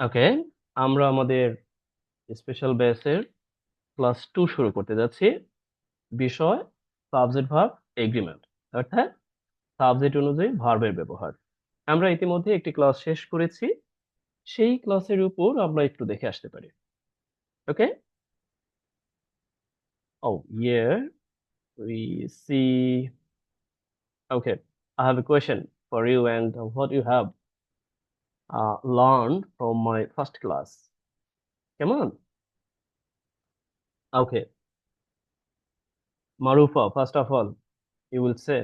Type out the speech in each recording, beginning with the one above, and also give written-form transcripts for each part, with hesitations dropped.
ওকে, আমরা আমাদের স্পেশাল ব্যাচের ক্লাস 2 শুরু করতে যাচ্ছি। বিষয় সাবজেক্ট ভার্ব এগ্রিমেন্ট, অর্থাৎ সাবজেক্ট অনুযায়ী ভার্বের ব্যবহার। আমরা ইতিমধ্যে একটি ক্লাস শেষ করেছি, সেই ক্লাসের উপর আমরা একটু দেখে আসতে পারি। ওকে, ও here we see. Okay, I have a question for you and what you have learned from my first class. Come on. Okay, Marufa, first of all, you will say,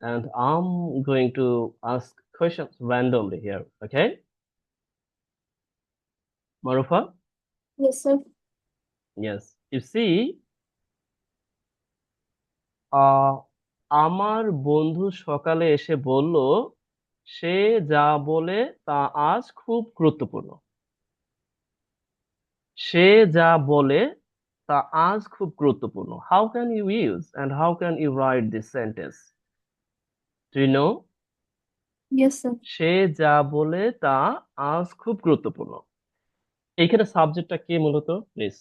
and I'm going to ask questions randomly here. Okay, Marufa? Yes, sir. Yes. You see, আহ আমার বন্ধু সকালে এসে বলল সে যা বলে তা আজ খুব গুরুত্বপূর্ণ। সে যা বলে তা আজ খুব গুরুত্বপূর্ণ। How can you use and how can you write this sentence? Do you know? Yes, sir. সে যা বলে তা আজ খুব গুরুত্বপূর্ণ। এইখানে সাবজেক্টটা কে মূলত? প্লিজ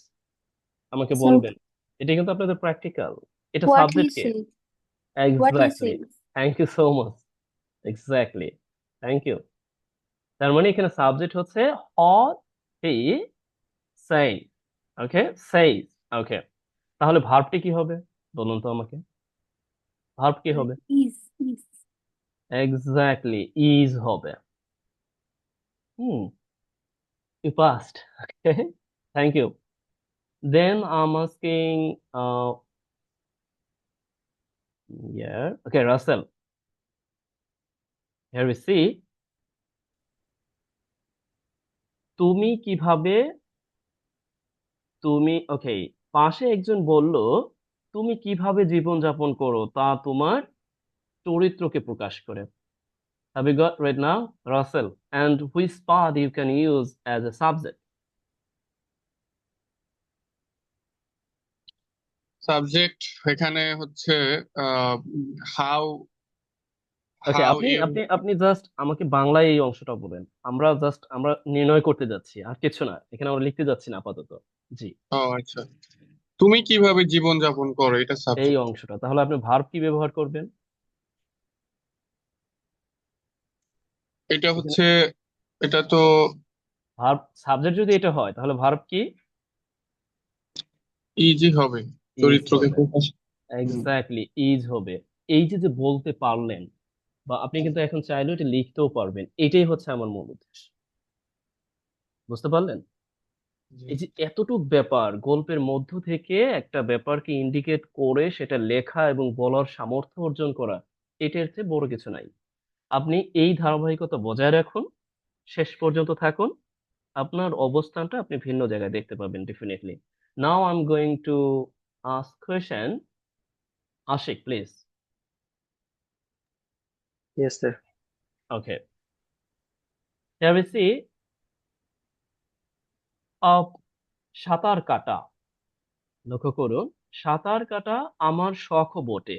আমাকে Sir, বলবেন। এটা কিন্তু আপনাদের প্র্যাকটিক্যাল। এটা what he সাবজেক্ট কে? said. What he exactly, says. Thank you so much. Exactly, thank you. তার মানে এখানে সাবজেক্ট হচ্ছে what he say। Okay, says। ওকে, তাহলে ভার্বটি কি হবে বলুন তো আমাকে, ভার্ব কি হবে? Is. এক্স্যাক্টলি, ইজ হবে। হুম, you passed. Okay, thank you. Then I'm asking, yeah, okay, Russell, here we see, তুমি কিভাবে, তুমি, ওকে, পাশে একজন বলল তুমি কিভাবে জীবনযাপন করো তা তোমার চরিত্রকে প্রকাশ করে। Have you got right now, Russell? And which part you can use as a subject? Subject এখানে হচ্ছে হাউ ওকে, হাউ আপনি ইউ। আপনি আপনি জাস্ট আমাকে বাংলায় এই অংশটা বলেন। আমরা নির্ণয় করতে যাচ্ছি, আর কিছু না, এখানে আমরা লিখতে যাচ্ছি না আপাতত। জি, ও আচ্ছা, তুমি কিভাবে জীবন যাপন করো এটা এই সাবজেক্ট। অংশটা তাহলে আপনি ভার্ব কি ব্যবহার করবেন এটা এখানে? হচ্ছে, এটা তো ভার্ব সাবজেক্ট যদি এটা হয় তাহলে ভার্ব কি? ইজি হবে, ইজ চরিত্রকে হবে। প্রকাশ। হুম। এক্স্যাক্টলি, ইজ হবে। এই যে যে বলতে পারলেন, বা আপনি কিন্তু এখন চাইলে এটা লিখতেও পারবেন, এটাই হচ্ছে আমার মূল উদ্দেশ্য। বুঝতে পারলেন? জি। এই যে এতটুক ব্যাপার গল্পের মধ্য থেকে একটা ব্যাপারকে ইন্ডিকেট করে সেটা লেখা এবং বলার সামর্থ্য অর্জন করা, এটার চেয়ে বড় কিছু নাই। আপনি এই ধারাবাহিকতা বজায় রাখুন, শেষ পর্যন্ত থাকুন, আপনার অবস্থানটা আপনি ভিন্ন জায়গায় দেখতে পাবেন definitely. Now I am going to ask question. Ashik, please. Yes, sir. Okay, here we see, সাঁতার কাটা। লক্ষ্য করুন, সাঁতার কাটা আমার শখও বটে।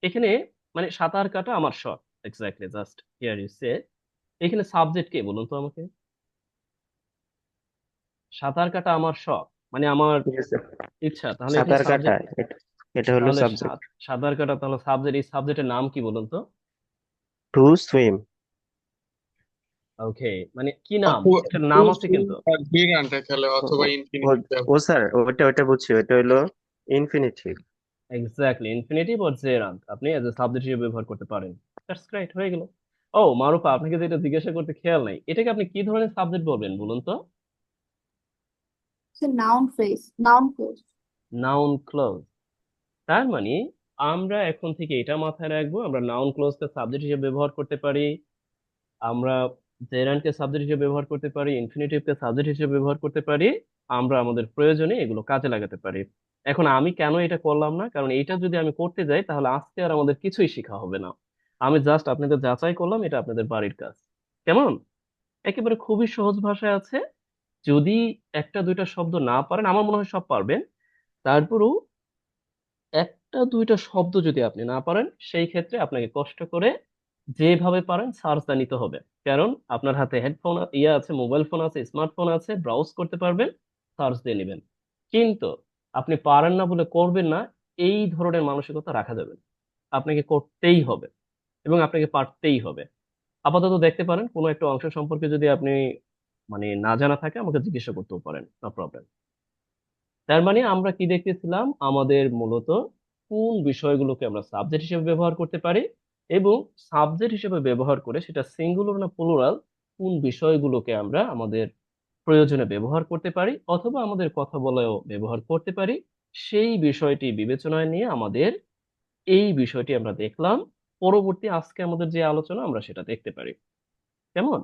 এখানে মানে সাঁতার কাটা আমার শখ, এক্স্যাক্টলি, জাস্ট হিয়ার ইউ সে। এখানে সাবজেক্ট কে বলুন তো আমাকে? সাঁতার কাটা আমার শখ মানে আমার Yes, sir. ইচ্ছা, তাহলে এখানে সাঁতার কাটা সাবজেক্ট, এটা হলো তাহলে সাবজেক্ট। সাঁতার কাটা তাহলে সাবজেক্ট, এই সাবজেক্টের নাম কি বলুন তো? To swim. ওকে, মানে কি নাম, একটা টু নাম আছে সুইম কিন্তু। আর ডিরান্ট খেলে অথবা ইনফিনিটিভ। ও স্যার, ওটা বুঝছি, ওটা হলো infinitive. Exactly, infinitive or gerund আপনি এজ এ সাবজেক্ট হিসেবে ব্যবহার করতে পারেন। দ্যাটস গ্রেট, হয়ে গেল। ও মারুফা, আপনাকে যেটা জিজ্ঞাসা করতে খেয়াল নাই, এটাকে আপনি কি ধরনের সাবজেক্ট বলবেন বলুন তো? It's a noun phrase. Noun clause. Noun clause. তার মানে আমরা এখন থেকে এটা মাথায় রাখবো, আমরা নাউন ক্লোজকে সাবজেক্ট হিসেবে ব্যবহার করতে পারি, আমরা জেরান্ডকে সাবজেক্ট হিসেবে ব্যবহার করতে পারি, ইনফিনিটিভকে সাবজেক্ট হিসেবে ব্যবহার করতে পারি, আমরা আমাদের প্রয়োজনে এগুলো কাজে লাগাতে পারি। এখন আমি কেন এটা করলাম না, কারণ এটা যদি আমি করতে যাই তাহলে আজকে আর আমাদের কিছুই শেখা হবে না। আমি জাস্ট আপনাদের যাচাই করলাম, এটা আপনাদের বাড়ির কাজ। কেমন? একেবারে খুবই সহজ ভাষায় আছে। যদি একটা দুইটা শব্দ না পারেন, আমার মনে হয় সব পারবেন, তারপরেও একটা দুইটা শব্দ যদি আপনি না পারেন, সেই ক্ষেত্রে আপনাকে কষ্ট করে যেভাবে পারেন সার্চটা নিতে হবে, কারণ আপনার হাতে হেডফোন ইয়ে আছে, মোবাইল ফোন আছে, স্মার্টফোন আছে, ব্রাউজ করতে পারবেন, সার্চ দিয়ে নেবেন। কিন্তু আপনি পারেন না বলে করবেন না, এই ধরনের মানসিকতা রাখা যাবে না। আপনাকে করতেই হবে এবং আপনাকে পারতেই হবে। আপাতত দেখতে পারেন কোনো একটা অংশ সম্পর্কে যদি আপনি মানে না জানা থাকে আমাকে জিজ্ঞাসা করতেও পারেন, নো প্রবলেম। তার মানে আমরা কি দেখতেছিলাম, আমাদের মূলত কোন বিষয়গুলোকে আমরা সাবজেক্ট হিসেবে ব্যবহার করতে পারি এবং সাবজেক্ট হিসেবে ব্যবহার করে সেটা সিঙ্গুলার না প্লুরাল, কোন বিষয়গুলোকে আমরা আমাদের প্রয়োজনে ব্যবহার করতে পারি অথবা আমাদের কথা বলেও ব্যবহার করতে পারি, সেই বিষয়টি বিবেচনায় নিয়ে আমাদের এই বিষয়টি আমরা দেখলাম। পরবর্তী আজকে আমাদের যে আলোচনা আমরা সেটা দেখতে পারি। কেমন?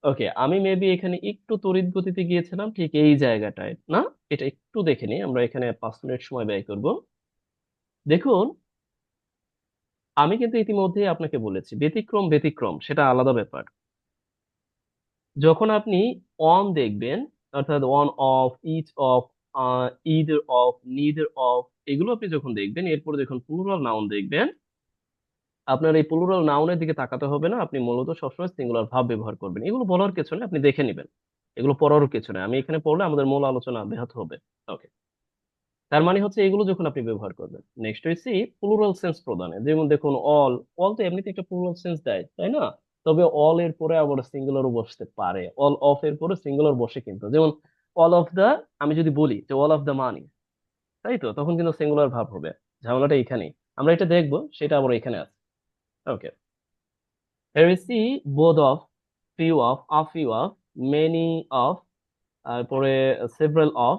ওকে, আমি মেবি এখানে একটু তড়িৎ গতিতে গিয়েছিলাম ঠিক এই জায়গাটায় না। এটা একটু দেখে নিই, আমরা এখানে 5 মিনিট সময় ব্যয় করব। দেখুন, আমি কিন্তু ইতিমধ্যেই আপনাকে বলেছি ব্যতিক্রম ব্যতিক্রম সেটা আলাদা ব্যাপার। যখন আপনি অন দেখবেন, অর্থাৎ one of, each of, either of, neither of, এগুলো আপনি যখন দেখবেন, এরপরে যখন প্লুরাল নাউন দেখবেন, আপনার এই প্লুরাল নাউনের দিকে তাকাতে হবে না, আপনি মূলত সবসময় সিঙ্গুলার ভাব ব্যবহার করবেন। এগুলো বলার কিছু নেই, আপনি দেখে নেবেন, এগুলো পড়ারও কিছু নেই, আমি এখানে পড়লে আমাদের মূল আলোচনা ব্যাহত হবে। ওকে, তার মানে হচ্ছে এগুলো যখন আপনি ব্যবহার করবেন, নেক্সট হচ্ছে প্লুরাল সেন্স প্রদানে, যেমন দেখুন অল, অল তো এমনিতে একটা প্লুরাল সেন্স দেয়, তাই না? তবে অল এর পরে আবার সিঙ্গুলারও বসতে পারে, অল অফ এর পরে সিঙ্গুলার বসে কিন্তু, যেমন অল অফ দা, আমি যদি বলি যে অল অফ দা মানি, তাই তো, তখন কিন্তু সিঙ্গুলার ভাব হবে। ঝামেলাটা এখানেই, আমরা এটা দেখবো, সেটা আবার এখানে আছে। ওকে, here we see both of, few of, a few of, many of, তারপরে several of।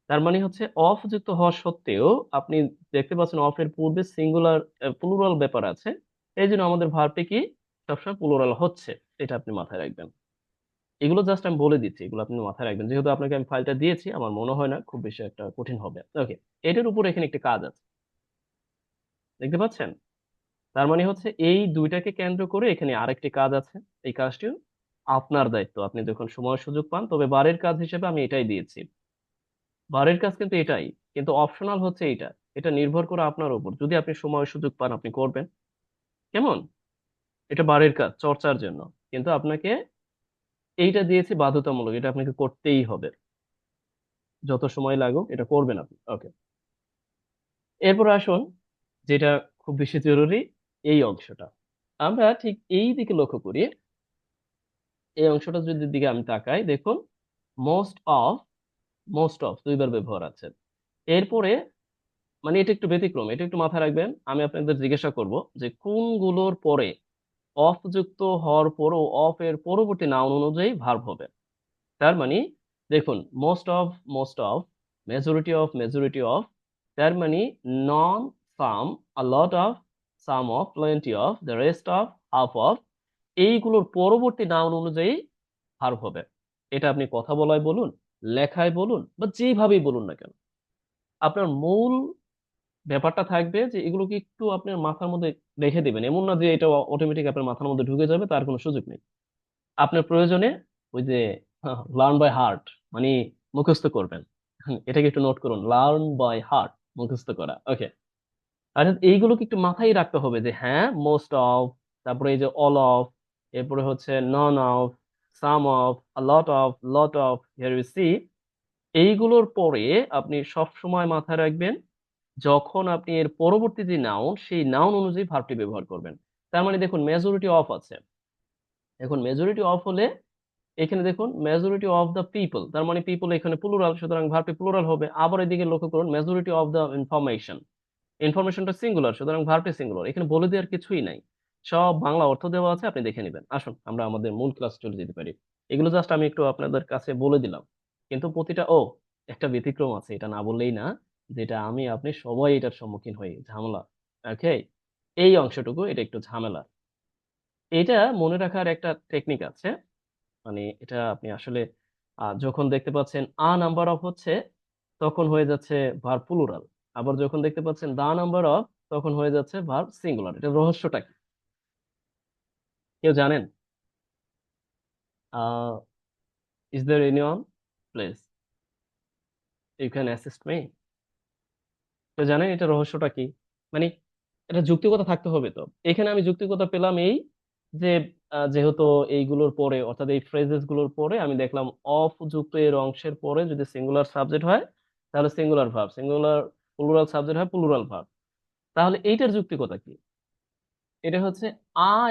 তার মানে হচ্ছে অফ যুক্ত হওয়া সত্ত্বেও আপনি দেখতে পাচ্ছেন অফ এর পূর্বে সিঙ্গুলার প্লুরাল ব্যাপার আছে, এই জন্য আমাদের ভার্বটি কি সবসময় প্লুরাল হচ্ছে। এটা আপনি মাথায় রাখবেন। এগুলো জাস্ট আমি বলে দিচ্ছি, এগুলো আপনি মাথায় রাখবেন, যেহেতু আপনাকে আমি ফাইলটা দিয়েছি আমার মনে হয় না খুব বেশি একটা কঠিন হবে। ওকে, এটার উপর এখানে একটা কাজ আছে, দেখতে পাচ্ছেন? তার মানে হচ্ছে এই দুইটাকে কেন্দ্র করে এখানে আরেকটি কাজ আছে। এই কাজটিও আপনার দায়িত্ব, আপনি যখন সময় সুযোগ পান। তবে বাড়ির কাজ হিসেবে আমি এটাই দিয়েছি, বাড়ির কাজ কিন্তু এটাই, কিন্তু অপশনাল হচ্ছে এইটা। এটা নির্ভর করে আপনার উপর, যদি আপনি সময় সুযোগ পান আপনি করবেন। কেমন? এটা বাড়ির কাজ চর্চার জন্য, কিন্তু আপনাকে এইটা দিয়েছি বাধ্যতামূলক, এটা আপনাকে করতেই হবে, যত সময় লাগুক এটা করবেন আপনি। ওকে, এরপর আসুন, যেটা খুব বেশি জরুরি, এই অংশটা আমরা ঠিক এই দিকে লক্ষ্য করি। এই অংশটা যদি দিকে আমি তাকাই, দেখুন মোস্ট অফ, মোস্ট অফ দুইবার ব্যবহার আছে। এরপরে মানে এটা একটু ব্যতিক্রম, এটা একটু মাথায় রাখবেন। আমি আপনাদের জিজ্ঞাসা করব যে কোনগুলোর পরে অফ যুক্ত হওয়ার পরও অফ এর পরবর্তী নাউন অনুযায়ী ভার্ব হবে। তার মানে দেখুন, most of, most of, majority of, তার মানে none, some, a lot of, some of, plenty of, the rest of, half of, এইগুলোর পরবর্তী নাউন অনুযায়ী ভার্ব হবে। এটা আপনি কথা বলায় বলুন, লেখায় বলুন, বা যেভাবেই বলুন না কেন, আপনার মূল ব্যাপারটা থাকবে যে এগুলোকে একটু আপনার মাথার মধ্যে রেখে দিবেন। এমন না যে এটা অটোমেটিক আপনার মাথার মধ্যে ঢুকে যাবে, তার কোনো সুযোগ নেই। আপনার প্রয়োজনে ওই যে লার্ন বাই হার্ট, মানে মুখস্থ করবেন। এটাকে একটু নোট করুন, লার্ন বাই হার্ট, মুখস্থ করা। ওকে, আর এইগুলোকে একটু মাথায় রাখতে হবে যে হ্যাঁ, মোস্ট অফ, তারপরে এই যে অল অফ, এরপরে হচ্ছে none of, some of, lot of, here you see, এইগুলোর পরে আপনি সব সময় মাথায় রাখবেন যখন আপনি এর পরবর্তী যে নাউন, সেই নাউন অনুযায়ী ভার্বটি ব্যবহার করবেন। তার মানে দেখুন মেজরিটি অফ আছে, এখন মেজরিটি অফ হলে এখানে দেখুন মেজরিটি অফ দ্য পিপল, তার মানে পিপল এখানে প্লুরাল, সুতরাং ভার্বটি প্লুরাল হবে। আবার এদিকে লক্ষ্য করুন মেজরিটি অফ দ্য ইনফরমেশন, ইনফরমেশনটা সিঙ্গুলার, সুতরাং ভার্বটি সিঙ্গুলার, এখানে বলে দেওয়ার কিছুই নাই, সব বাংলা অর্থ দেওয়া আছে, আপনি দেখে নেবেন। আসুন আমরা আমাদের মূল ক্লাস চলে যেতে পারি। এগুলো জাস্ট আমি একটু আপনাদের কাছে বলে দিলাম, কিন্তু প্রতিটা একটা ব্যতিক্রম আছে, এটা না বললেই না, যেটা আমি আপনি সবাই এটার সম্মুখীন হই, ঝামেলা। ওকে, এই অংশটুকু এটা একটু ঝামেলা। এটা মনে রাখার একটা টেকনিক আছে, মানে এটা আপনি আসলে যখন দেখতে পাচ্ছেন আ নাম্বার অফ হচ্ছে, তখন হয়ে যাচ্ছে ভার্ব প্লুরাল। আবার যখন দেখতে পাচ্ছেন দা নাম্বার অফ, তখন হয়ে যাচ্ছে ভার্ব সিঙ্গুলার। এটা রহস্যটা কি কেউ জানেন? Is there anyone, please you can assist me. তো জানেন এটা রহস্যটা কি? মানে এটা যৌক্তিকতা থাকতে হবে। তো এখানে আমি যৌক্তিকতা পেলাম এই যে যেহেতু এইগুলোর পরে অর্থাৎ এই ফ্রেজেস গুলোর পরে আমি দেখলাম অফ যুক্ত এর অংশের পরে যদি সিঙ্গুলার সাবজেক্ট হয় তাহলে singular verb, singular plural subject হয় প্লুরাল ভার্ব। তাহলে এইটার যুক্তিকতা কি? এটা হচ্ছে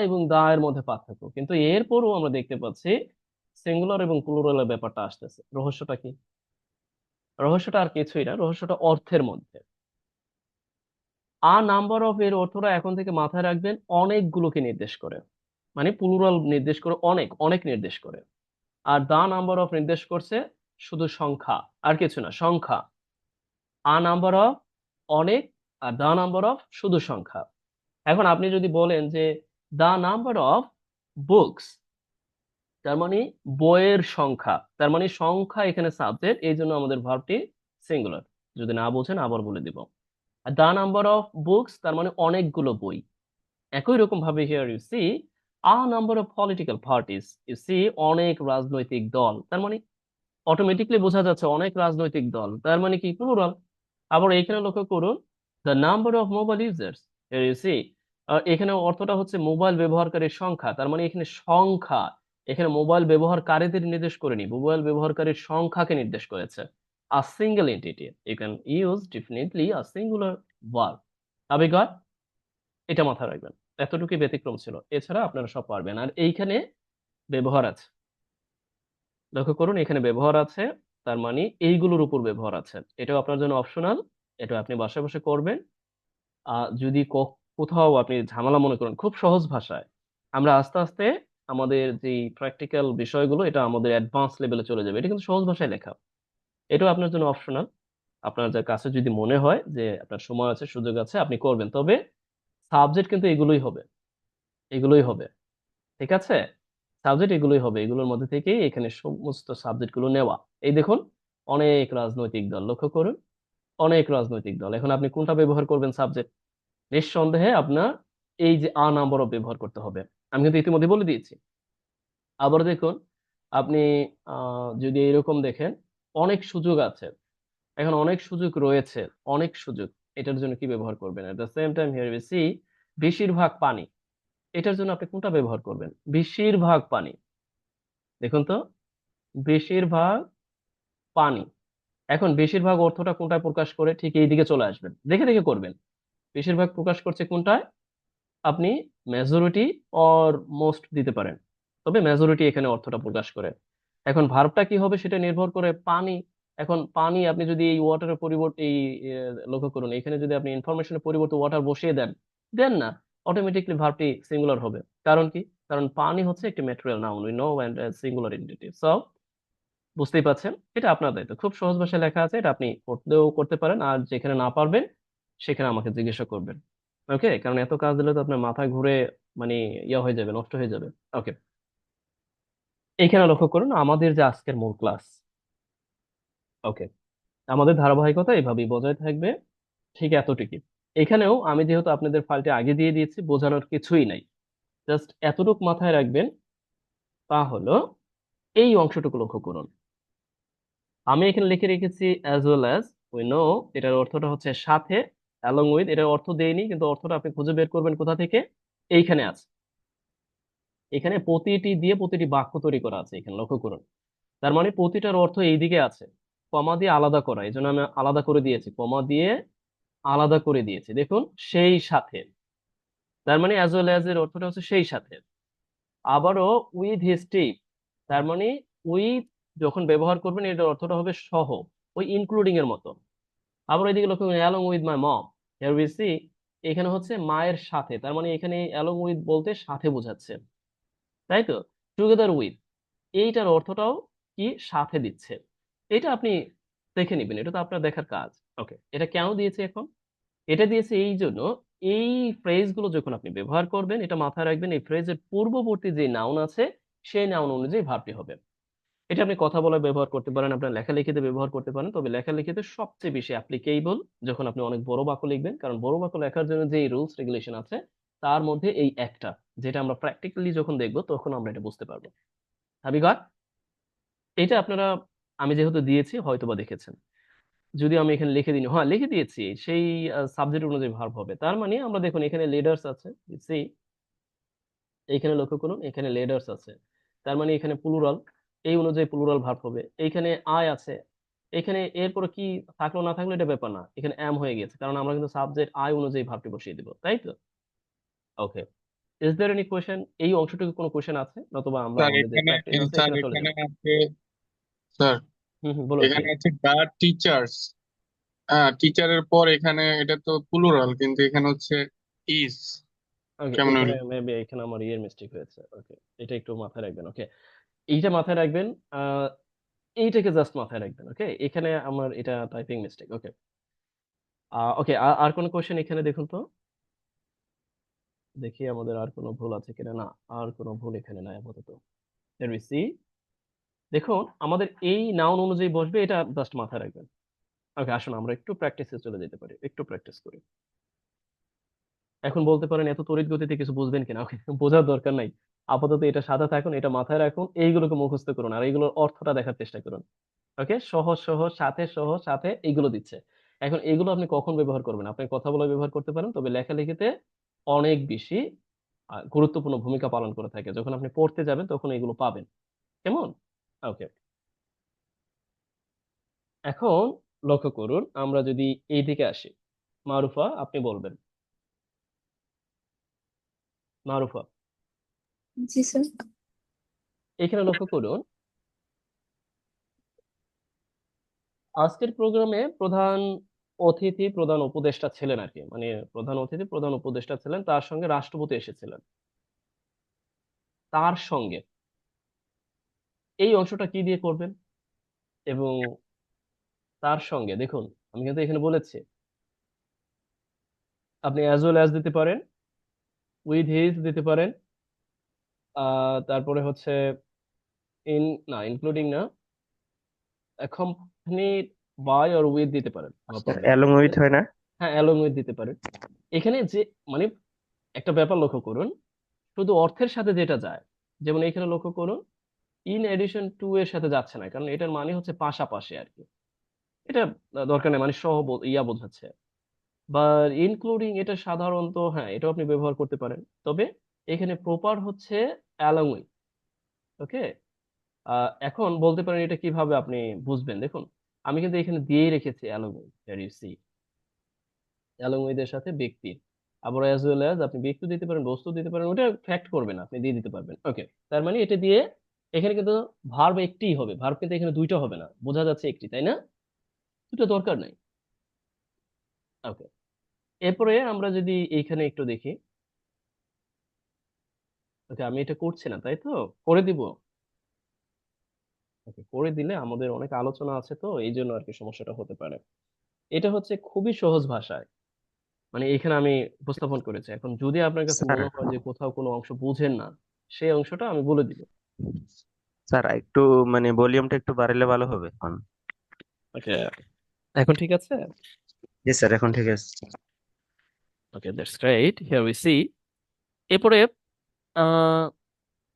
এবং দা এর মধ্যে পার্থক্য, কিন্তু এরপরও আমরা দেখতে পাচ্ছি সিঙ্গুলার এবং প্লুরালের ব্যাপারটা আসতেছে। রহস্যটা কি? রহস্যটা আর কিছুই না, রহস্যটা অর্থের মধ্যে। নাম্বার অফ এর অর্থটা এখন থেকে মাথায় রাখবেন অনেকগুলোকে নির্দেশ করে, মানে প্লুরাল নির্দেশ করে, অনেক অনেক নির্দেশ করে। আর দা নাম্বার অফ নির্দেশ করছে শুধু সংখ্যা, আর কিছু না, সংখ্যা। নাম্বার অফ অনেক, আর দা নাম্বার অফ শুধু সংখ্যা। এখন আপনি যদি বলেন যে দা নাম্বার অফ বুকস, তার মানে বইয়ের সংখ্যা, তার মানে সংখ্যা এখানে সাবজেক্ট, এই জন্য আমাদের ভার্বটি সিঙ্গুলার। যদি না বোঝেন আবার বলে দিব। আর দা নাম্বার অফ বুকস তার মানে অনেকগুলো বই। একই রকম ভাবে here you see number of political parties, you see অনেক রাজনৈতিক দল, তার মানে অটোমেটিকলি বোঝা যাচ্ছে অনেক রাজনৈতিক দল, তার মানে কি প্লুরাল। আবার এখানে লক্ষ্য করুন the number of mobile users, here you see এখানে অর্থটা হচ্ছে মোবাইল ব্যবহারকারীর সংখ্যা, তার মানে এখানে সংখ্যা, এখানে মোবাইল ব্যবহারকারীদের নির্দেশ করেনি, মোবাইল ব্যবহারকারীর সংখ্যাকে নির্দেশ করেছে। A single entity, you can use definitely a singular verb. হবে গট? এটা মাথায় রাখবেন। এতটুকুই ব্যতিক্রম ছিল, এছাড়া আপনারা সব পারবেন। আর এইখানে ব্যবহার আছে, লক্ষ্য করুন এখানে ব্যবহার আছে, তার মানে এইগুলোর উপর ব্যবহার আছে। এটাও আপনার জন্য অপশনাল, এটা আপনি বাসায় বসে করবেন। যদি কোথাও আপনি ঝামেলা মনে করেন, খুব সহজ ভাষায় আমরা আস্তে আস্তে আমাদের যে প্র্যাকটিক্যাল বিষয়গুলো এটা আমাদের অ্যাডভান্স লেভেলে চলে যাবে, এটা কিন্তু সহজ ভাষায় লেখা। এটাও আপনার জন্য অপশনাল। আপনার যার কাছে যদি মনে হয় যে আপনার সময় আছে, সুযোগ আছে, আপনি করবেন, তবে সাবজেক্ট কিন্তু এগুলোই হবে, এগুলোই হবে। ঠিক আছে? সাবজেক্ট এগুলোই হবে, এগুলোর মধ্যে থেকেই এখানে সমস্ত সাবজেক্ট গুলো নেওয়া। এই দেখুন অনেক রাজনৈতিক দল, লক্ষ্য করুন অনেক রাজনৈতিক দল। এখন আপনি কোনটা ব্যবহার করবেন সাবজেক্ট? নিঃসন্দেহে আপনার এই যে নাম্বার অফ ব্যবহার করতে হবে, আমি কিন্তু ইতিমধ্যে বলে দিয়েছি। আবার দেখুন আপনি যদি এরকম দেখেন অনেক সুযোগ আছে, এখন অনেক সুযোগ রয়েছে, অনেক সুযোগ, এটার জন্য কি ব্যবহার করবেন? At the same time here we C বেশিরভাগ পানি, এটার জন্য আপনি কোনটা ব্যবহার করবেন? বেশিরভাগ পানি। দেখুন তো, বেশিরভাগ পানি। এখন বেশিরভাগ অর্থটা কোনটায় প্রকাশ করে? ঠিক এই দিকে চলে আসবেন, দেখে দেখে করবেন। বেশিরভাগ প্রকাশ করছে কোনটায়? আপনি মেজরিটি অর মোস্ট দিতে পারেন, তবে মেজরিটি এখানে অর্থটা প্রকাশ করে। এখন ভার্বটা কি হবে সেটা নির্ভর করে পানি। এখন পানি আপনি যদি এই ওয়াটারের পরিবর্তে লক্ষ্য করুন এখানে যদি আপনি ইনফরমেশনের পরিবর্তে ওয়াটার বসিয়ে দেন, দেন না, অটোমেটিকলি ভার্বটি সিঙ্গুলার হবে। কারণ কি? কারণ পানি হচ্ছে একটি material noun, we know and singular entity. So বুঝতেই পাচ্ছেন, এটা আপনার দায়িত্ব। খুব সহজ ভাষায় লেখা আছে, এটা আপনি করতেও করতে পারেন, আর যেখানে না পারবেন সেখানে আমাকে জিজ্ঞাসা করবেন। ওকে, কারণ এত কাজ দিলে তো আপনার মাথায় ঘুরে মানে ইয়া হয়ে যাবে, নষ্ট হয়ে যাবে। ওকে, এইখানে লক্ষ্য করুন আমাদের যে আজকের মূল ক্লাস। ওকে, আমাদের ধারাবাহিকতা এভাবেই বজায় থাকবে, ঠিক এতটুকুই। এখানেও আমি যেহেতু আপনাদের ফাইলটি আগে দিয়ে দিয়েছি, বোঝানোর কিছুই নাই, জাস্ট এতটুকু মাথায় রাখবেন। তা হলো এই অংশটুকু লক্ষ্য করুন, আমি এখানে লিখে রেখেছি as well as, we know, এটার অর্থটা হচ্ছে সাথে, অ্যালং উইথ এটার অর্থ দেইনি, কিন্তু অর্থটা আপনি খুঁজে বের করবেন কোথা থেকে? এইখানে আছে, এখানে প্রতিটি দিয়ে প্রতিটি বাক্য তৈরি করা আছে, এখানে লক্ষ্য করুন। তার মানে প্রতিটার অর্থ এইদিকে আছে, কমা দিয়ে আলাদা করা, এই জন্য আমি আলাদা করে দিয়েছি, কমা দিয়ে আলাদা করে দিয়েছি। দেখুন সেই সাথে, তার মানে অ্যাজ ওয়েল অ্যাজ এর অর্থটা হচ্ছে সেই সাথে। আবারও উইথ হিজ টিম, তার মানে উইথ যখন ব্যবহার করবেন এটার অর্থটা হবে সহ, ওই ইনক্লুডিং এর মতো। আবার এদিকে লক্ষ্য করুন along with my mom, here we see এখানে হচ্ছে মায়ের সাথে, তার মানে এখানে অ্যালং উইথ বলতে সাথে বোঝাচ্ছে, তাই তো? টুগেদার উইথ, এইটার অর্থটাও কি? সাথে দিচ্ছে। এটা আপনি দেখে নিবেন, এটা তো আপনার দেখার কাজ। ওকে, এটা কেন দিয়েছে এখন? এটা দিয়েছে এই জন্য, এই ফ্রেজ গুলো যখন আপনি ব্যবহার করবেন এটা মাথায় রাখবেন, এই ফ্রেজের পূর্ববর্তী যে নাউন আছে সেই নাউন অনুযায়ী ভার্বটি হবে। এটা আপনি কথা বলায় ব্যবহার করতে পারেন, আপনার লেখালেখিতে ব্যবহার করতে পারেন, তবে লেখালেখিতে সবচেয়ে বেশি অ্যাপ্লিকেবল যখন আপনি অনেক বড় বাক্য লিখবেন, কারণ বড় বাক্য লেখার জন্য যে রুলস রেগুলেশন আছে তার মধ্যে এই একটা, যেটা আমরা প্র্যাকটিক্যালি যখন দেখবো তখন আমরা এটা বুঝতে পারবো। হাবি গট? এটা আপনারা, আমি যেহেতু দিয়েছি হয়তোবা দেখেছেন, যদি আমি এখানে লিখে দিই, হ্যাঁ লিখে দিয়েছি, সেই সাবজেক্ট অনুযায়ী ভার্ব হবে। তার মানে আমরা দেখুন এখানে লিডার্স আছে, see, এইখানে লক্ষ্য করুন, এখানে লেডার্স আছে, তার মানে এখানে প্লুরাল, এই অনুযায়ী প্লুরাল ভার্ব হবে। এইখানে আই আছে, এখানে এরপরে কি থাকলো না থাকলো এটা ব্যাপার না, এখানে এম হয়ে গেছে, কারণ আমরা কিন্তু সাবজেক্ট আই অনুযায়ী ভার্বটি বসিয়ে দিব, তাই তো? ওকে, ইজ দেয়ার এনি কোয়েশ্চেন? এই অংশটুকু কোনো কোয়েশ্চেন আছে, নতুবা আমরা স্যার আমাদের যে এখানে প্র্যাকটিস আছে স্যার এখানে চলে এখানে যাব। আছে স্যার বলুন এখানে প্লিজ। আছে দা টিচার্স। হ্যাঁ, টিচারের পর এখানে এটা তো প্লুরাল, কিন্তু এখানে হচ্ছে ইজ। ওকে, কেমন এখানে হলো? মেবি এখানে আমার ইয়ের মিস্টেক হয়েছে। ওকে, এটা একটু মাথায় রাখবেন। ওকে, এইটা মাথায় রাখবেন, আহ এইটাকে জাস্ট মাথায় রাখবেন। ওকে, এখানে আমার এটা টাইপিং মিস্টেক। ওকে, ওকে, আর কোনো কোশ্চেন এখানে দেখুন তো, দেখি আমাদের আর কোনো ভুল আছে কিনা। না, আর কোনো ভুল এখানে নাই আপাতত। Let me see. দেখুন আমাদের এই নাউন অনুযায়ী বসবে, এটা জাস্ট মাথায় রাখবেন। ওকে, আসুন আমরা একটু প্র্যাকটিসে চলে যেতে পারি, একটু প্র্যাকটিস করি। এখন বলতে পারেন এত তড়িৎ গতিতে কিছু বুঝবেন কিনা। ওকে, বোঝার দরকার নাই, আপাতত এটা সাদা থাকুন, এটা মাথায় রাখুন, এইগুলোকে মুখস্থ করুন আর এইগুলোর অর্থটা দেখার চেষ্টা করুন। ওকে, সহজ সহজ সহজ সাথে এইগুলো দিচ্ছে। এখন এগুলো আপনি কখন ব্যবহার করবেন? আপনি কথা বলে ব্যবহার করতে পারেন, তবে লেখালেখিতে অনেক বেশি গুরুত্বপূর্ণ ভূমিকা পালন করে থাকে। যখন আপনি পড়তে যাবেন তখন এগুলো পাবেন। কেমন? ওকে, এখন লক্ষ্য করুন, আমরা যদি এই দিকে আসি, মারুফা আপনি বলবেন। মারুফা, জি স্যার। এখানে লক্ষ্য করুন, আজকের প্রোগ্রামে প্রধান অতিথি প্রধান উপদেষ্টা ছিলেন আর কি, মানে প্রধান অতিথি প্রধান উপদেষ্টা ছিলেন, তার সঙ্গে রাষ্ট্রপতি এসেছিলেন। তার সঙ্গে এই অংশটা কি দিয়ে করবেন? এবং তার সঙ্গে দেখুন, আমি কিন্তু এখানে বলেছি আপনি অ্যাজ ওয়েল অ্যাজ দিতে পারেন, উইথ হিজ দিতে পারেন, তারপরে হচ্ছে ইন, না ইনক্লুডিং না, অ্যাকম্পানিড বাই অর উইথ দিতে পারেন, নো প্রবলেম। অ্যালং উইথ হয় না? হ্যাঁ, অ্যালং উইথ দিতে পারেন। এখানে যে মানে একটা ব্যাপার লক্ষ্য করুন, শুধু অর্থের সাথে যেটা যায়, যেমন এখানে লক্ষ্য করুন, ইন এডিশন টু এর সাথে যাচ্ছে না, কারণ এটার মানে হচ্ছে পাশাপাশি আর কি, এটা দরকার নেই, মানে সহ ইয়া বোঝাচ্ছে। বা ইনক্লুডিং, এটা সাধারণত হ্যাঁ এটাও আপনি ব্যবহার করতে পারেন, তবে এখানে প্রপার হচ্ছে অ্যালং উইথ। ওকে, এখন বলতে পারেন এটা কিভাবে আপনি বুঝবেন, দেখুন আমি কিন্তু এখানে দিয়েই রেখেছি along with, you see, along with এর সাথে ব্যক্তির, আবার অ্যাজ ওয়েল অ্যাজ আপনি ব্যক্তি দিতে পারেন, বস্তু দিতে পারেন, ওটা ফ্যাক্ট করবেন, আপনি দিয়ে দিতে পারবেন। ওকে, তার মানে এটা দিয়ে এখানে কিন্তু ভার্ব একটিই হবে, ভার্ব কিন্তু এখানে দুইটা হবে না, বোঝা যাচ্ছে একটি, তাই না? দুটো দরকার নাই। ওকে, এরপরে আমরা যদি এইখানে একটু দেখি। ওকে, আমি এটা করছি না তাই তো, করে দিব। ওকে, করে দিলে আমাদের অনেক আলোচনা আছে, তো এই জন্য আর কি সমস্যাটা হতে পারে। এটা হচ্ছে খুবই সহজ ভাষায়, মানে এখানে আমি উপস্থাপন করেছি। এখন যদি আপনার কাছে স্যার, মনে হয় যে কোথাও কোনো অংশ বুঝেন না, সেই অংশটা আমি বলে দিব। স্যার একটু মানে ভলিউমটা একটু বাড়ালে ভালো হবে এখন। ওকে, এখন ঠিক আছে। জি স্যার, এখন ঠিক আছে। Okay, that's great, here we see. এরপরে আহ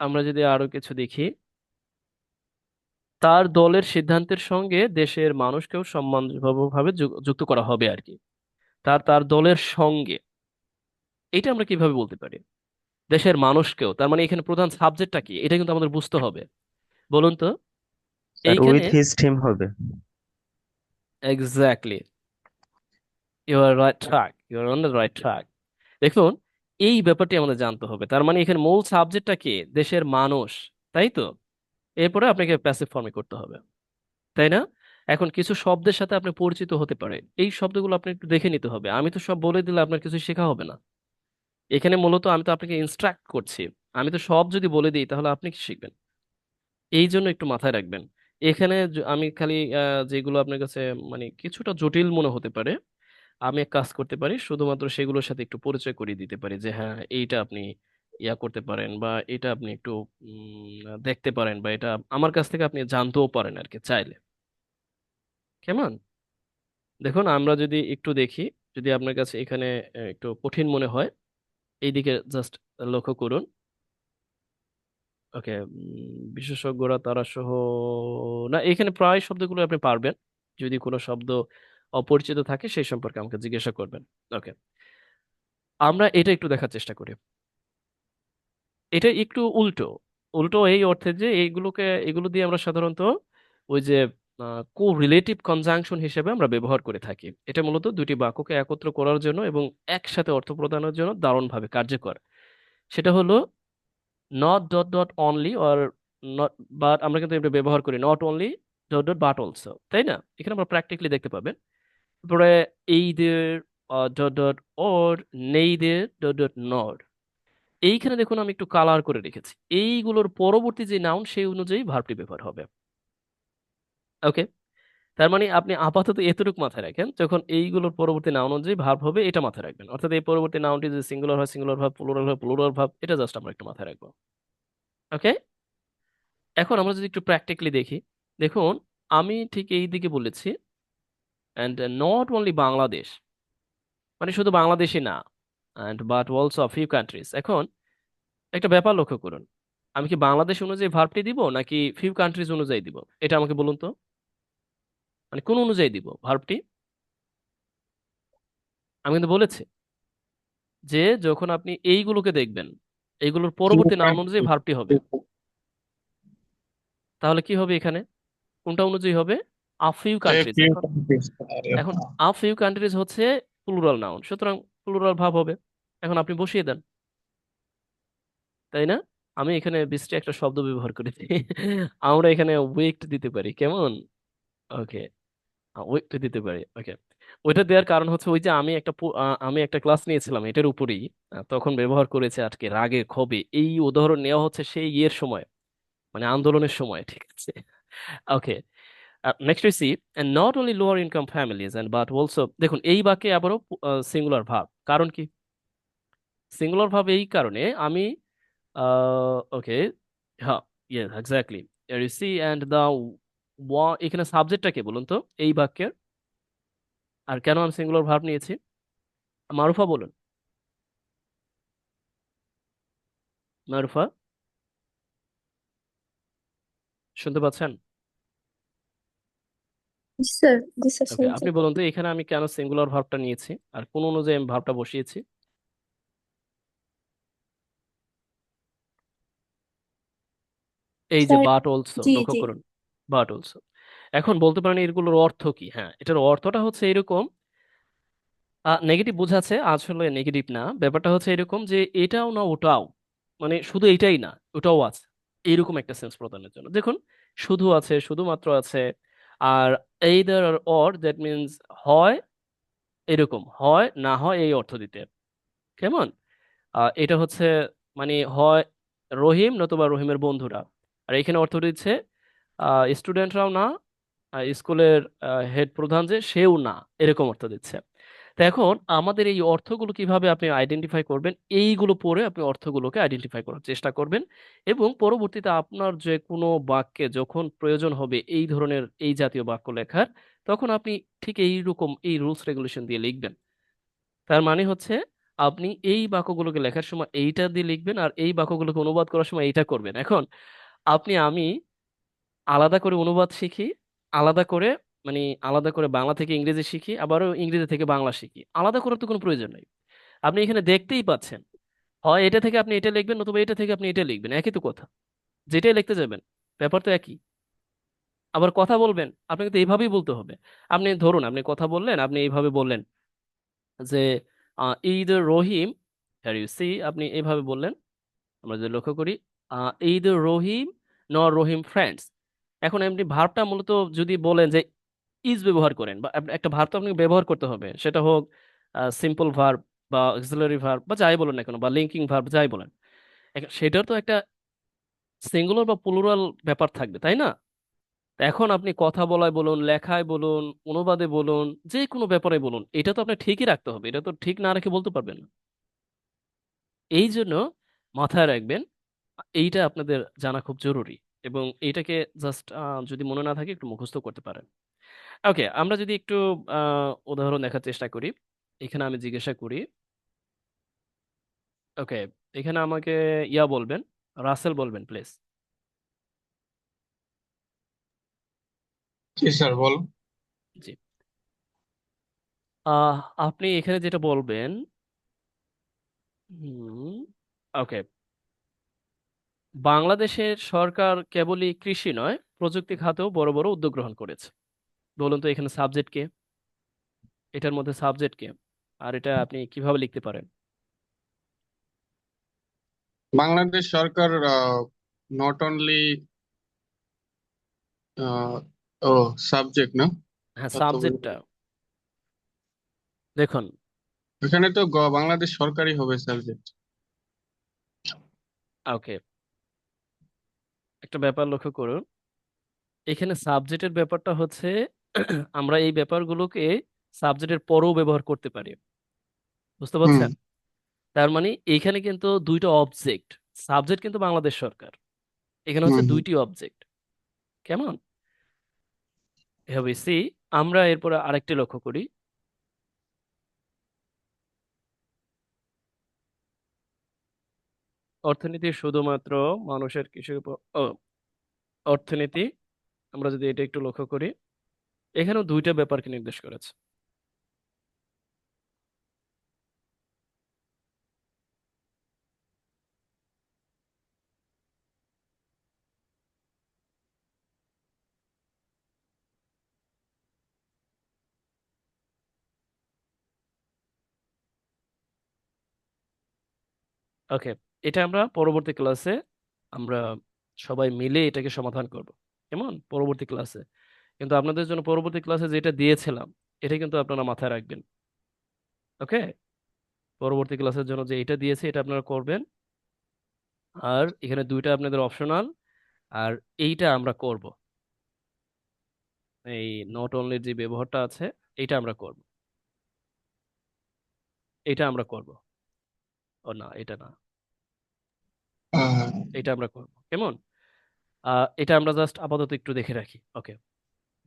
আমরা যদি আরো কিছু দেখি, তার দলের সিদ্ধান্তের সঙ্গে দেশের মানুষকেও সম্মানভাবে যুক্ত করা হবে আর কি। তার দলের সঙ্গে, এটা আমরা কিভাবে বলতে পারি? দেশের মানুষকেও, তার মানে এখানে প্রধান সাবজেক্টটা কি এটা কিন্তু আমাদের বুঝতে হবে, বলুন তো। স্যার এইখানে উইথ হিজ টিম হবে। Exactly, you are right track, you are on the right track. দেখুন, এই ব্যাপারটি আমাদের জানতে হবে, তার মানে এখানে মূল সাবজেক্টটা কি? দেশের মানুষ, তাই তো? এরপরে আপনাকে প্যাসিভ ফর্মে করতে হবে, তাই না? এখন কিছু শব্দের সাথে আপনি পরিচিত হতে পারে, এই শব্দগুলো আপনি একটু দেখে নিতে হবে, আমি তো সব বলে দিলে আপনার কিছু শেখা হবে না। এখানে মূলত আমি তো আপনাকে ইনস্ট্রাক্ট করছি, আমি তো সব যদি বলে দিই তাহলে আপনি কি শিখবেন? এই জন্য একটু মাথায় রাখবেন। এখানে আমি খালি যেগুলো আপনার কাছে মানে কিছুটা জটিল মনে হতে পারে, আমি এক কাজ করতে পারি, শুধুমাত্র সেগুলোর সাথে একটু পরিচয় করিয়ে দিতে পারি, যে হ্যাঁ এইটা আপনি ইয়া করতে পারেন, বা এটা আপনি একটু দেখতে পারেন, বা এটা আমার কাছ থেকে আপনি জানতেও পারেন আর কি চাইলে। কেমন? দেখুন আমরা যদি একটু দেখি, যদি আপনার কাছে এখানে একটু কঠিন মনে হয়, এইদিকে জাস্ট লক্ষ্য করুন। ওকে, বিশেষজ্ঞরা তারা সহ, না এখানে প্রায় শব্দগুলো আপনি পারবেন, যদি কোনো শব্দ অপরিচিত থাকে সেই সম্পর্কে আমাকে জিজ্ঞাসা করবেন। ওকে, আমরা এটা একটু দেখার চেষ্টা করি। এটা একটু উল্টো। উল্টো এই অর্থে যে এগুলো দিয়ে আমরা সাধারণত ওই যে কো রিলেটিভ কনজাংশন হিসেবে আমরা ব্যবহার করে থাকি। এটা মূলত দুটি বাক্যকে একত্র করার জন্য এবং একসাথে অর্থ প্রদানের জন্য দারুণভাবে কার্যকর। সেটা হলো not dot dot only or not, but আমরা কিন্তু এটা ব্যবহার করি not only dot dot but also, তাই না? এখানে আমরা প্র্যাকটিক্যালি দেখতে পাবেন। তারপরে either dot dot or neither dot dot nor। এইখানে দেখুন আমি একটু কালার করে রেখেছি, এইগুলোর পরবর্তী যে নাউন সেই অনুযায়ী ভার্বটি ব্যবহার হবে। ওকে, তার মানে আপনি আপাতত এতটুকু মাথায় রাখেন, যখন এইগুলোর পরবর্তী নাউন অনুযায়ী ভার্ব হবে এটা মাথায় রাখবেন, অর্থাৎ এই পরবর্তী নাউনটি যদি সিঙ্গুলার হয় সিঙ্গুলার ভার্ব, প্লুরাল হয় প্লুরাল ভার্ব, এটা জাস্ট আমরা একটু মাথায় রাখবো। ওকে, এখন আমরা যদি একটু প্র্যাকটিক্যালি দেখি, দেখুন আমি ঠিক এই দিকে বলেছি অ্যান্ড নট অনলি বাংলাদেশ, মানে শুধু বাংলাদেশই না, and but also of few countries. এখন একটা ব্যাপার লক্ষ্য করুন, আমি কি বাংলাদেশ অনুযায়ী ভার্বটি দিব নাকি ফিউ কান্ট্রিজ অনুযায়ী দিব? এটা আমাকে বলুন তো, মানে কোন অনুযায়ী দিব ভার্বটি? আমি কিন্তু বলেছি যে যখন আপনি এইগুলোকে দেখবেন, এইগুলোর few পরবর্তী নাউন অনুযায়ী countries. ভার্বটি হবে। তাহলে কি হবে এখানে, কোনটা অনুযায়ী হবে? A few A countries. few এখন countries. এখন আ ফিউ কান্ট্রিজ হচ্ছে প্লুরাল নাউন, সুতরাং প্লুরাল ভার্ব হবে। এখন আপনি বসিয়ে দেন, তাই না? আমি এখানে বিশ্রী একটা শব্দ ব্যবহার করেছি আমরা এখানে উইকড দিতে পারি, কেমন? ওকে, ওইটা দিতে পারি। ওকে, ওইটা দেওয়ার কারণ হচ্ছে ওই যে আমি একটা ক্লাস নিয়েছিলাম এটার উপরেই, তখন ব্যবহার করেছে আজকে রাগে ক্ষোভে। এই উদাহরণ নেওয়া হচ্ছে সেই ইয়ের সময়, মানে আন্দোলনের সময়, ঠিক আছে? Okay, next we see not only lower income families and but also. দেখুন এই বাক্যে আবারও সিঙ্গুলার ভার্ব, কারণ কি সিঙ্গুলার ভার্ব? এই কারণে আমি ওকে, হ্যাঁ, yes exactly, you see and the এখানে সাবজেক্টটা কে বলুন তো এই বাক্যের, আর কেন আমি সিঙ্গুলার ভার্ব নিয়েছি? মারুফা বলুন, মারুফা, শুনতে পাচ্ছেন? জি স্যার, জি স্যার, ওকে, শুনছি। আপনি বলুন তো এখানে আমি কেন সিঙ্গুলার ভার্বটা নিয়েছি আর কোন অনুযায়ী আমি ভার্বটা বসিয়েছি? এই যে স্যার, বাট অলসো, জি লক্ষ্য জি। করুন, বাট অলসো। এখন বলতে পারেন এগুলোর অর্থ কি? হ্যাঁ, এটার অর্থটা হচ্ছে এরকম, নেগেটিভ বোঝাচ্ছে, আসলে নেগেটিভ না, ব্যাপারটা হচ্ছে এরকম যে এটাও না ওটাও, মানে শুধু এটাই না ওটাও আছে, এইরকম একটা সেন্স প্রদানের জন্য। দেখুন, শুধু আছে, শুধুমাত্র আছে, আর এইদার আর অর, দ্যাট মিনস হয়, এরকম হয় না হয় এই অর্থ দিতে, কেমন? এটা হচ্ছে মানে হয় রহিম নতুবা রহিমের বন্ধুরা, আর এখানে অর্থ দিচ্ছে স্টুডেন্টরাও না, স্কুলের হেড প্রধান যে সেও না, এরকম অর্থ দিচ্ছে। তো এখন আমাদের এই অর্থগুলো কিভাবে আপনি আইডেন্টিফাই করবেন, এইগুলো পড়ে আপনি অর্থগুলোকে আইডেন্টিফাই করার চেষ্টা করবেন, এবং পরবর্তীতে আপনার যে কোনো বাক্যে যখন প্রয়োজন হবে এই ধরনের এই জাতীয় বাক্য লেখার, তখন আপনি ঠিক এইরকম এই রুলস রেগুলেশন দিয়ে লিখবেন। তার মানে হচ্ছে আপনি এই বাক্যগুলোকে লেখার সময় এইটা দিয়ে লিখবেন আর এই বাক্যগুলোকে অনুবাদ করার সময় এইটা করবেন। এখন আমি আলাদা করে অনুবাদ শিখি, আলাদা করে, মানে আলাদা করে বাংলা থেকে ইংরেজি শিখি, আবারও ইংরেজি থেকে বাংলা শিখি, আলাদা করার তো কোনো প্রয়োজন নেই। আপনি এখানে দেখতেই পাচ্ছেন, হয় এটা থেকে আপনি এটা লিখবেন নতুবা এটা থেকে আপনি এটা লিখবেন, একই তো কথা, যেটাই লিখতে যাবেন ব্যাপার তো একই। আবার কথা বলবেন আপনাকে তো এইভাবেই বলতে হবে। আপনি ধরুন আপনি কথা বললেন, আপনি এইভাবে বললেন যে ঈদ রহিম, হ্যার ইউ সি, আপনি এইভাবে বললেন, আমরা যদি লক্ষ্য করি ঈদ রহিম নর রহিম ফ্রেন্ডস। এখন এমনি ভার্বটা মূলত যদি বলেন যে ইজ ব্যবহার করেন, বা একটা ভার্ব তো আপনাকে ব্যবহার করতে হবে, সেটা হোক সিম্পল ভার্ব বা অক্সিলারি ভার্ব বা যাই বলেন না কেন, বা লিঙ্কিং ভার্ব যাই বলেন, সেটার তো একটা সিঙ্গুলার বা প্লুরাল ব্যাপার থাকবে, তাই না? তো এখন আপনি কথা বলায় বলুন, লেখায় বলুন, অনুবাদে বলুন, যে কোনো ব্যাপারে বলুন, এটা তো আপনি ঠিকই রাখতে হবে, এটা তো ঠিক না রেখে বলতে পারবেন না। এই জন্য মাথায় রাখবেন, এইটা আপনাদের জানা খুব জরুরি, এবং এইটাকে জাস্ট যদি মনে না থাকে একটু মুখস্থ করতে পারেন। ওকে, আমরা যদি একটু উদাহরণ দেখার চেষ্টা করি, এখানে আমি জিজ্ঞাসা করি, ওকে, এখানে আমাকে ইয়া বলবেন, রাসেল বলবেন প্লিজ। জি স্যার, বল। জি, আহ আপনি এখানে যেটা বলবেন, হুম, ওকে, বাংলাদেশের সরকার কেবলই কৃষি নয়, প্রযুক্তি খাতেও বড় বড় উদ্যোগ গ্রহণ করেছে। বলুন তো এখানে সাবজেক্ট কে, এটার মধ্যে সাবজেক্ট কে, আর এটা আপনি কিভাবে লিখতে পারেন? বাংলাদেশ সরকার নট অনলি ও সাবজেক্ট না, হ্যাঁ, কতগুলো। সাবজেক্টটা দেখুন। এখানে তো বাংলাদেশ সরকারই হবে সাবজেক্ট। ওকে, একটা ব্যাপার লক্ষ্য করুন। এখানে সাবজেক্টের ব্যাপারটা হচ্ছে আমরা এই ব্যাপারগুলোকে সাবজেক্টের পরেও ব্যবহার করতে পারি। বুঝতে হুম পারছেন? তার মানে এখানে কিন্তু দুইটা অবজেক্ট, সাবজেক্ট কিন্তু বাংলাদেশ সরকার, এখানে হুম হচ্ছে হুম। দুইটি অবজেক্ট। কেমন? এভাবে সি। আমরা এরপরে আরেকটি লক্ষ্য করি। অর্থনীতি শুধুমাত্র মানুষের কৃষির উপর অর্থনীতি, আমরা যদি এটা একটু লক্ষ্য করি, এখানেও দুইটা ব্যাপারকে নির্দেশ করেছে। ওকে, এটা আমরা পরবর্তী ক্লাসে আমরা সবাই মিলে এটাকে সমাধান করব। কেমন? পরবর্তী ক্লাসে। কিন্তু আপনাদের জন্য পরবর্তী ক্লাসে যেটা দিয়েছিলাম, এটা কিন্তু আপনারা মাথায় রাখবেন। ওকে, পরবর্তী ক্লাসের জন্য যে এটা দিয়েছে এটা আপনারা করবেন। আর এখানে দুইটা আপনাদের অপশনাল, আর এইটা আমরা করব। এই নট অনলির যে ব্যবহারটা আছে, এটা আমরা করব, এটা আমরা করব। ও না, এটা না, আহ, এটা আমরা করব। কেমন? এটা আমরা জাস্ট আপাতত একটু দেখে রাখি। ওকে,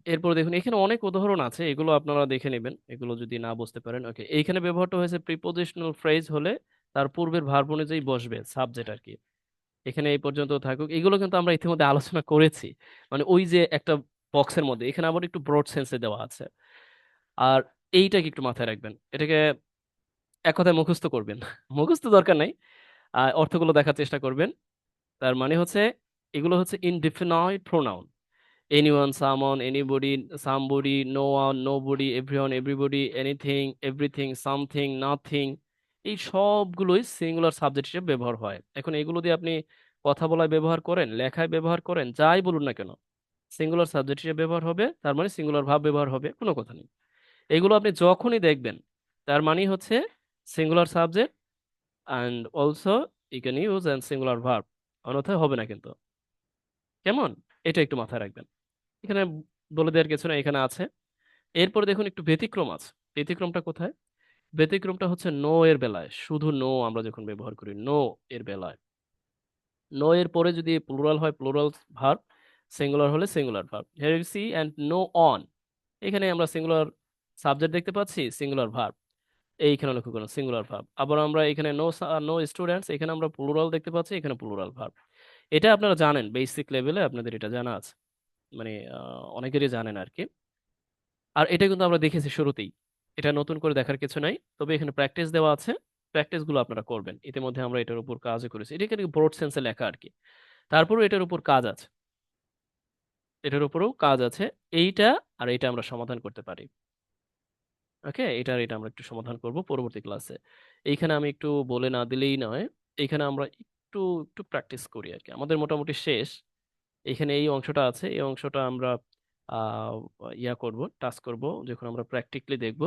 এরপর দেখুন এখানে অনেক উদাহরণ আছে, এগুলো আপনারা দেখে নেবেন, এগুলো যদি না বুঝতে পারেন। ওকে, এইখানে ব্যবহারটা হয়েছে প্রিপোজিশনাল ফ্রেজ হলে তার পূর্বের ভার্ব অনুযায়ী বসবে সাবজেক্ট আর কি। এখানে এই পর্যন্ত থাকুক, এগুলো কিন্তু আমরা ইতিমধ্যে আলোচনা করেছি। মানে ওই যে একটা বক্সের মধ্যে, এখানে আবার একটু ব্রড সেন্সে দেওয়া আছে। আর এইটাকে একটু মাথায় রাখবেন, এটাকে এক কথায় মুখস্থ করবেন। মুখস্থ দরকার নাই, অর্থগুলো দেখার চেষ্টা করবেন। তার মানে হচ্ছে এগুলো হচ্ছে indefinite pronoun. anyone, someone, anybody, somebody, no one, nobody, everyone, everybody, anything, everything, something, nothing, এই সবগুলোই সিঙ্গুলার সাবজেক্ট হিসেবে ব্যবহার হয়। এখন এগুলো দিয়ে আপনি কথা বলায় ব্যবহার করেন, লেখায় ব্যবহার করেন, যাই বলুন না কেন, সিঙ্গুলার সাবজেক্ট হিসেবে ব্যবহার হবে, তার মানে সিঙ্গুলার ভাব ব্যবহার হবে, কোনো কথা নেই। এগুলো আপনি যখনই দেখবেন, তার মানে হচ্ছে singular subject, and also you can use and singular verb, অন্যথায় হবে না কিন্তু। কেমন? এটা একটু মাথায় রাখবেন। এখানে বলে দেওয়ার কিছু না, এখানে আছে। এরপর দেখুন একটু ব্যতিক্রম আছে। ব্যতিক্রমটা কোথায়? ব্যতিক্রমটা হচ্ছে নো এর বেলায়, শুধু নো আমরা যখন ব্যবহার করি, নো এর বেলায়, নো এর পরে যদি প্লুরাল হয় প্লুরাল ভার্ব, সিঙ্গুলার হলে singular verb. Here you see and so on, এখানে আমরা সিঙ্গুলার সাবজেক্ট দেখতে পাচ্ছি, সিঙ্গুলার ভার্ব। এইখানে লক্ষ্য করুন সিঙ্গুলার ভার্ব। আবার আমরা এখানে নো নো স্টুডেন্টস, এখানে আমরা প্লুরাল দেখতে পাচ্ছি, এখানে প্লুরাল ভার্ব। এটা আপনারা জানেন, বেসিক লেভেলে আপনাদের এটা জানা আছে, মানে অনেকেরই জানেন আর কি। আর এটা কিন্তু আমরা দেখেছি শুরুতেই, এটা নতুন করে দেখার কিছু নাই, তবে এখানে প্র্যাকটিস দেওয়া আছে। প্র্যাকটিস গুলো আপনারা করবেন, ইতিমধ্যে আমরা এটার উপর কাজও করেছি, এটা কিন্তু ব্রড সেন্সে লেখা আর কি। তারপরেও এটার উপর কাজ আছে, এটার উপরেও কাজ আছে। এইটা আর এইটা আমরা সমাধান করতে পারি। ওকে, এটা আর এটা আমরা একটু সমাধান করব পরবর্তী ক্লাসে। এইখানে আমি একটু বলে না দিলেই নয়, এইখানে আমরা একটু একটু প্র্যাকটিস করি আর কি, আমাদের মোটামুটি শেষ। এখানে এই অংশটা আছে, এই অংশটা আমরা আহ ইয়া করব, টাচ করব, যখন আমরা প্র্যাকটিক্যালি দেখব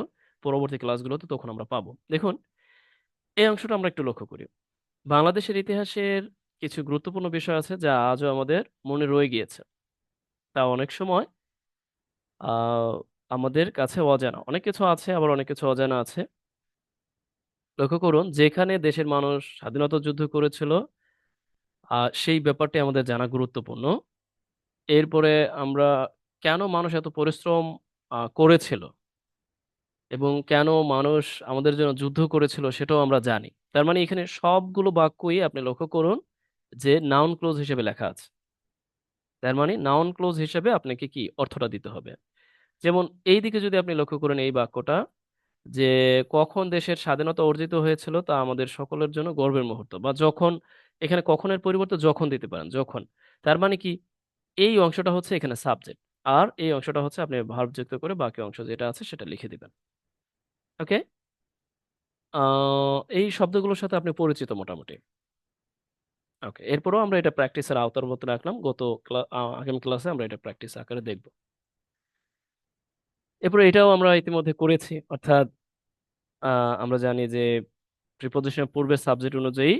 পরবর্তী ক্লাসগুলোতে, তখন আমরা পাবো। দেখুন এই অংশটা আমরা একটু লক্ষ্য করি। বাংলাদেশের ইতিহাসের কিছু গুরুত্বপূর্ণ বিষয় আছে যা আজও আমাদের মনে রয়ে গিয়েছে, তা অনেক সময় আহ আমাদের কাছে অজানা। অনেক কিছু আছে, আবার অনেক কিছু অজানা আছে। লক্ষ্য করুন, যেখানে দেশের মানুষ স্বাধীনতা যুদ্ধ করেছিল, সেই ব্যাপারটি আমাদের জানা গুরুত্বপূর্ণ। এরপরে আমরা কেন মানুষ এত পরিশ্রম করেছিল, এবং কেন মানুষ আমাদের জন্য যুদ্ধ করেছিল, সেটাও আমরা জানি। তার মানে এখানে সবগুলো বাক্যই আপনি লক্ষ্য করুন যে নাউন ক্লোজ হিসেবে লেখা আছে। তার মানে নাউন ক্লোজ হিসেবে আপনাকে কি অর্থটা দিতে হবে। যেমন এই দিকে যদি আপনি লক্ষ্য করেন এই বাক্যটা, যে কখন দেশের স্বাধীনতা অর্জিত হয়েছিল তা আমাদের সকলের জন্য গর্বের মুহূর্ত, বা যখন এখানে কখনের পরিবর্তে যখন দিতে পারেন, যখন। তার মানে কি, এই অংশটা হচ্ছে এখানে সাবজেক্ট, আর এই অংশটা হচ্ছে আপনি ভার্ব যুক্ত করে বাকি অংশ যেটা আছে সেটা লিখে দিবেন। ওকে, এই শব্দগুলোর সাথে আপনি পরিচিত মোটামুটি। ওকে, এরপরও আমরা এটা প্র্যাকটিসের আওতার মধ্যে রাখলাম, আগামী ক্লাসে আমরা এটা প্র্যাকটিস আকারে দেখব। এরপরে এটাও আমরা ইতিমধ্যে করেছি, অর্থাৎ আমরা জানি যে প্রিপোজিশনের পূর্বের সাবজেক্ট অনুযায়ী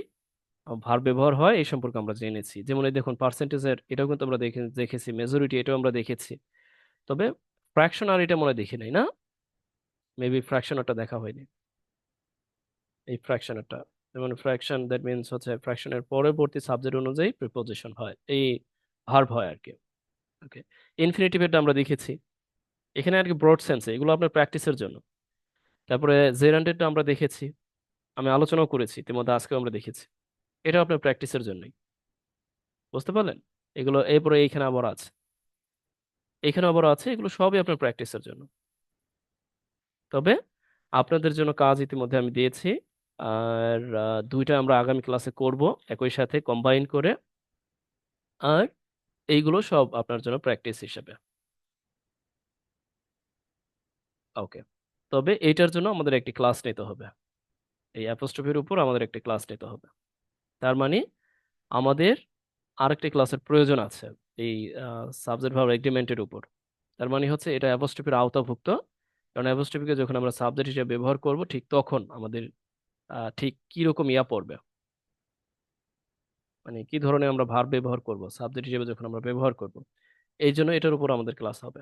ভার্ব ব্যবহার হয়, এই সম্পর্কে আমরা জেনেছি। যেমন এই দেখুন, পার্সেন্টেজের এটাও কিন্তু আমরা দেখেছি, মেজরিটি এটাও আমরা দেখেছি। তবে ফ্র্যাকশন আর এটা মনে হয় দেখি নাই, না? মেবি ফ্র্যাকশনারটা দেখা হয়নি, এই ফ্র্যাকশনারটা। যেমন ফ্র্যাকশন, দ্যাট মিনস হচ্ছে ফ্র্যাকশনের পরবর্তী সাবজেক্ট অনুযায়ী প্রিপোজিশন হয়, এই ভার্ব হয় আর কি। ওকে, ইনফিনিটিভেরটা আমরা দেখেছি এখানে আর কি, ব্রড সেন্সে, এগুলো আপনার প্র্যাকটিসের জন্য। তারপরে জেরান্ডেডটা আমরা দেখেছি, আমি আলোচনাও করেছি ইতিমধ্যে, আজকেও আমরা দেখেছি। এটা আপনার প্র্যাকটিসের জন্যই, বুঝতে পারলেন? এগুলো এরপরে এইখানে আবার আছে, এখানে আবার আছে, এগুলো সবই আপনার প্র্যাকটিসের জন্য। তবে আপনাদের জন্য কাজ ইতিমধ্যে আমি দিয়েছি, আর দুইটা আমরা আগামী ক্লাসে করব একই সাথে কম্বাইন করে। আর এইগুলো সব আপনার জন্য প্র্যাকটিস হিসেবে। ওকে, তবে এইটার জন্য আমাদের একটি ক্লাস নিতে হবে, এই অ্যাপোস্ট্রফির উপর আমাদের একটি ক্লাস নিতে হবে। তার মানে আমাদের আরেকটি ক্লাসের প্রয়োজন আছে এই সাবজেক্ট ভার্ব এগ্রিমেন্টের উপর। তার মানে হচ্ছে এটা অ্যাপোস্ট্রফির আওতাভুক্ত, কারণ অ্যাপোস্ট্রফিকে যখন আমরা সাবজেক্ট হিসেবে ব্যবহার করব ঠিক তখন আমাদের ঠিক কি রকম ইয়া পড়বে, মানে কি ধরনের আমরা ভার্ব ব্যবহার করব সাবজেক্ট হিসেবে যখন আমরা ব্যবহার করব, এই জন্য এটার উপর আমাদের ক্লাস হবে।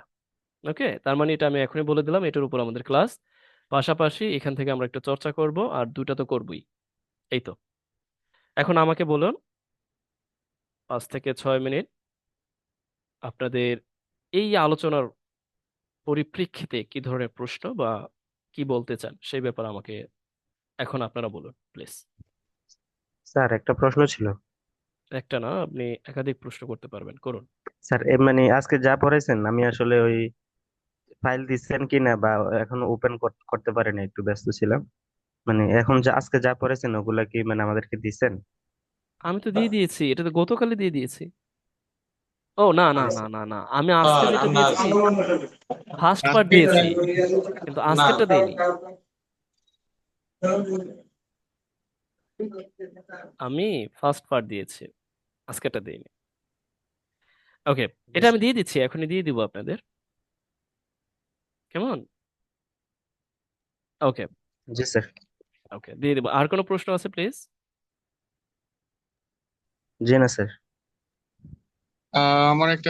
ওকে, তার মানে এটা আমি এখনই বলে দিলাম, এটার উপর আমাদের ক্লাস। পাশাপাশি এখান থেকে আমরা একটু চর্চা করব, আর দুইটা তো করবই। এই তো, এখন আমাকে বলুন 5 থেকে 6 মিনিট আপনাদের এই আলোচনার পরিপ্রেক্ষিতে কি ধরনের প্রশ্ন বা কি বলতে চান সেই ব্যাপারে আমাকে এখন আপনারা বলুন প্লিজ। স্যার একটা প্রশ্ন ছিল। একটা না, আপনি একাধিক প্রশ্ন করতে পারবেন, করুন। স্যার মানে আজকে যা পড়াইছেন আমি আসলে ওই ফাইল দিচ্ছেন কিনা বা এখন ওপেন করতে পারিনি, একটু ব্যস্ত ছিলাম। মানে এখন আজকে যা পড়াইছেন ওগুলা কি মানে আমাদেরকে দিচ্ছেন? আমি তো দিয়ে দিয়েছি, এটা তো গতকালই দিয়ে দিয়েছি। ও না না না না না, আমি আজকে যেটা দিয়েছি ফার্স্ট পার্ট আজকে দিয়েছি, কিন্তু আজকেরটা দেইনি। আমি ফার্স্ট পার্ট দিয়েছি, আজকেরটা দেইনি। ওকে, এটা আমি দিয়ে দিচ্ছি, এখনই দিয়ে দিব আপনাদের, কেমন? ওকে। জি স্যার। ওকে, দিয়ে দিব। আর কোনো প্রশ্ন আছে প্লিজ? জি না স্যার। আমার একটা